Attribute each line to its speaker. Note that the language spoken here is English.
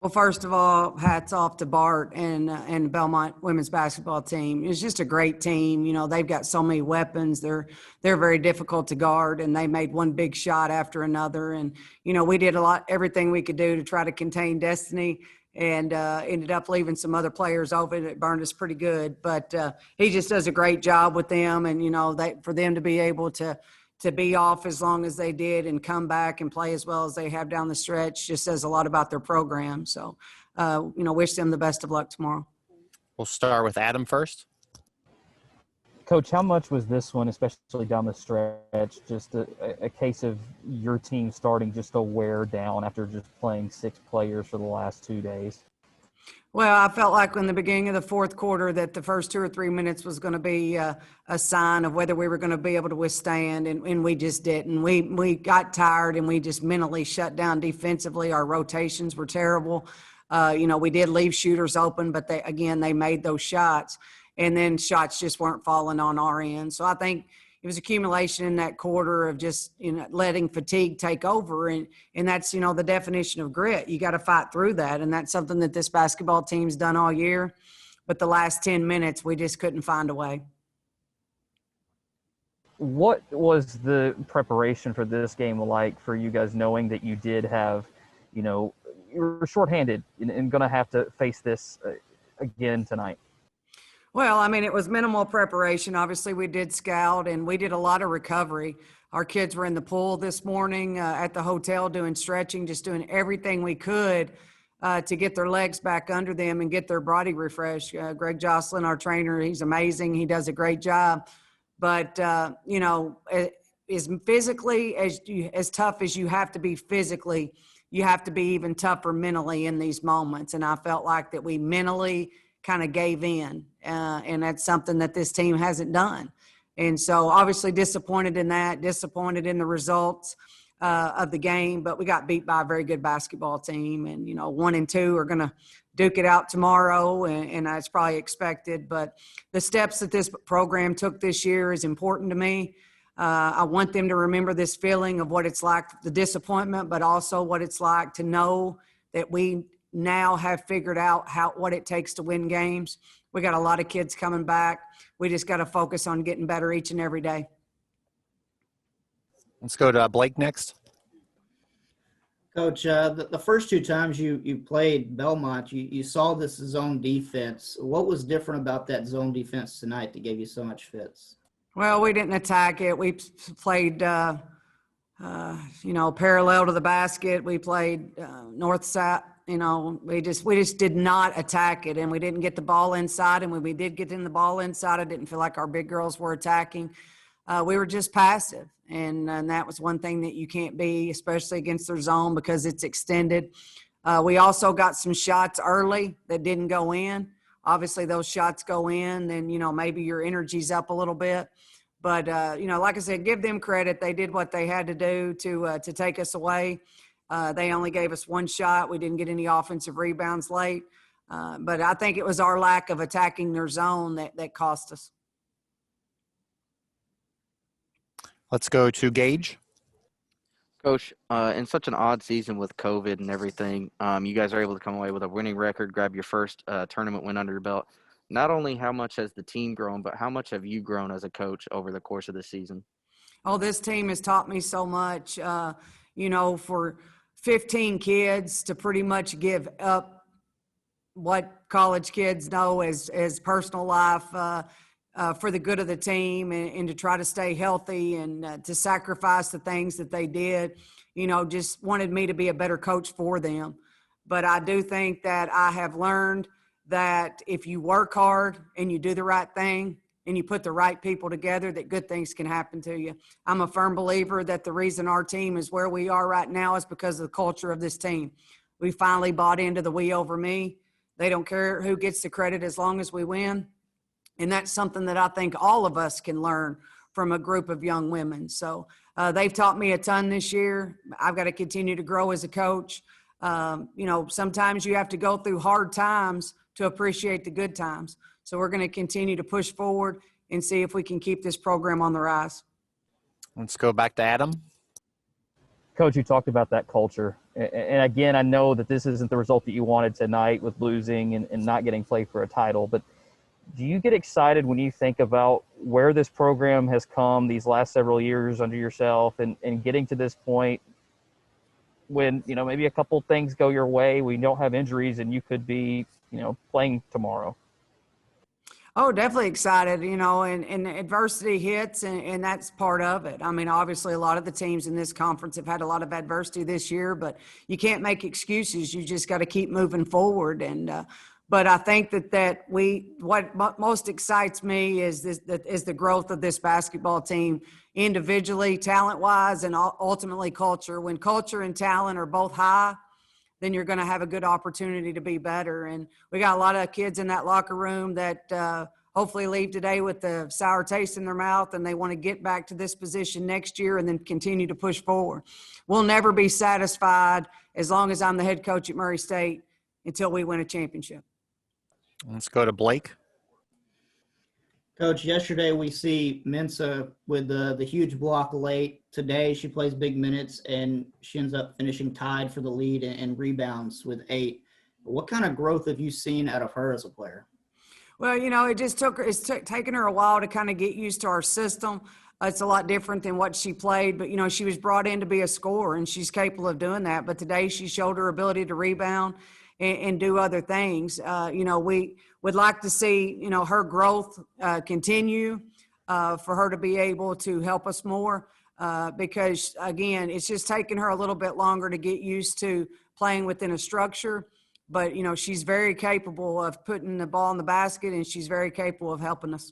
Speaker 1: Well, first of all, hats off to Bart and the Belmont women's basketball team. It's just a great team. You know, they've got so many weapons. They're very difficult to guard, and they made one big shot after another. And you know, we did everything we could do to try to contain Destiny, and ended up leaving some other players open. It burned us pretty good, but he just does a great job with them. And you know, for them to be able to be off as long as they did and come back and play as well as they have down the stretch just says a lot about their program. So, you know, wish them the best of luck tomorrow.
Speaker 2: We'll start with Adam first.
Speaker 3: Coach, how much was this one, especially down the stretch, just a case of your team starting just to wear down after just playing 6 players for the last 2 days?
Speaker 1: Well, I felt like in the beginning of the fourth quarter that the first 2 or 3 minutes was going to be a sign of whether we were going to be able to withstand, and we just didn't. We got tired, and we just mentally shut down defensively. Our rotations were terrible. You know, we did leave shooters open, but they made those shots, and then shots just weren't falling on our end. So I think it was accumulation in that quarter of just, you know, letting fatigue take over. And that's, you know, the definition of grit. You got to fight through that. And that's something that this basketball team's done all year. But the last 10 minutes, we just couldn't find a way.
Speaker 3: What was the preparation for this game like for you guys, knowing that you did have, you know, you were shorthanded and going to have to face this again tonight?
Speaker 1: Well, I mean, it was minimal preparation. Obviously, we did scout, and we did a lot of recovery. Our kids were in the pool this morning at the hotel doing stretching, just doing everything we could to get their legs back under them and get their body refreshed. Greg Jocelyn, our trainer, he's amazing. He does a great job. But, you know, as physically as tough as you have to be physically, you have to be even tougher mentally in these moments. And I felt like that we mentally kind of gave in, and that's something that this team hasn't done. And so obviously disappointed in that, disappointed in the results of the game, but we got beat by a very good basketball team. And, you know, 1 and 2 are going to duke it out tomorrow, and that's probably expected. But the steps that this program took this year is important to me. I want them to remember this feeling of what it's like, the disappointment, but also what it's like to know that we now have figured out what it takes to win games. We got a lot of kids coming back. We just got to focus on getting better each and every day.
Speaker 2: Let's go to Blake next.
Speaker 4: Coach, the first 2 times you played Belmont, you saw this zone defense. What was different about that zone defense tonight that gave you so much fits?
Speaker 1: Well, we didn't attack it. We played, you know, parallel to the basket. We played north-south. You know, we just did not attack it, and we didn't get the ball inside. And when we did get in the ball inside, I didn't feel like our big girls were attacking. We were just passive, and that was one thing that you can't be, especially against their zone, because it's extended. We also got some shots early that didn't go in. Obviously, those shots go in, then, you know, maybe your energy's up a little bit. But, you know, like I said, give them credit. They did what they had to do to take us away. They only gave us 1 shot. We didn't get any offensive rebounds late. But I think it was our lack of attacking their zone that cost us.
Speaker 2: Let's go to Gage.
Speaker 5: Coach, in such an odd season with COVID and everything, you guys are able to come away with a winning record, grab your first tournament win under your belt. Not only how much has the team grown, but how much have you grown as a coach over the course of the season?
Speaker 1: Oh, this team has taught me so much. You know, for 15 kids to pretty much give up what college kids know as personal life for the good of the team, and to try to stay healthy, and to sacrifice the things that they did, you know, just wanted me to be a better coach for them. But I do think that I have learned that if you work hard and you do the right thing and you put the right people together, that good things can happen to you. I'm a firm believer that the reason our team is where we are right now is because of the culture of this team. We finally bought into the we over me. They don't care who gets the credit as long as we win. And that's something that I think all of us can learn from a group of young women. So they've taught me a ton this year. I've got to continue to grow as a coach. You know, sometimes you have to go through hard times to appreciate the good times. So we're going to continue to push forward and see if we can keep this program on the rise.
Speaker 2: Let's go back to Adam.
Speaker 3: Coach, you talked about that culture. And again, I know that this isn't the result that you wanted tonight with losing and not getting played for a title, but do you get excited when you think about where this program has come these last several years under yourself and getting to this point when, maybe a couple things go your way, we don't have injuries and you could be, playing tomorrow?
Speaker 1: Oh, definitely excited, and adversity hits, and that's part of it. I mean, obviously, a lot of the teams in this conference have had a lot of adversity this year, but you can't make excuses. You just got to keep moving forward. But I think that what most excites me is the growth of this basketball team individually, talent-wise, and ultimately culture. When culture and talent are both high, then you're going to have a good opportunity to be better. And we got a lot of kids in that locker room that hopefully leave today with the sour taste in their mouth, and they want to get back to this position next year and then continue to push forward. We'll never be satisfied as long as I'm the head coach at Murray State until we win a championship.
Speaker 2: Let's go to Blake.
Speaker 4: Coach, yesterday we see Mensah with the huge block late. Today she plays big minutes and she ends up finishing tied for the lead and rebounds with 8. What kind of growth have you seen out of her as a player?
Speaker 1: Well, it's taken her a while to kind of get used to our system. It's a lot different than what she played, but, she was brought in to be a scorer, and she's capable of doing that. But today she showed her ability to rebound and do other things. We would like to see, her growth continue for her to be able to help us more because, again, it's just taken her a little bit longer to get used to playing within a structure. But, she's very capable of putting the ball in the basket, and she's very capable of helping us.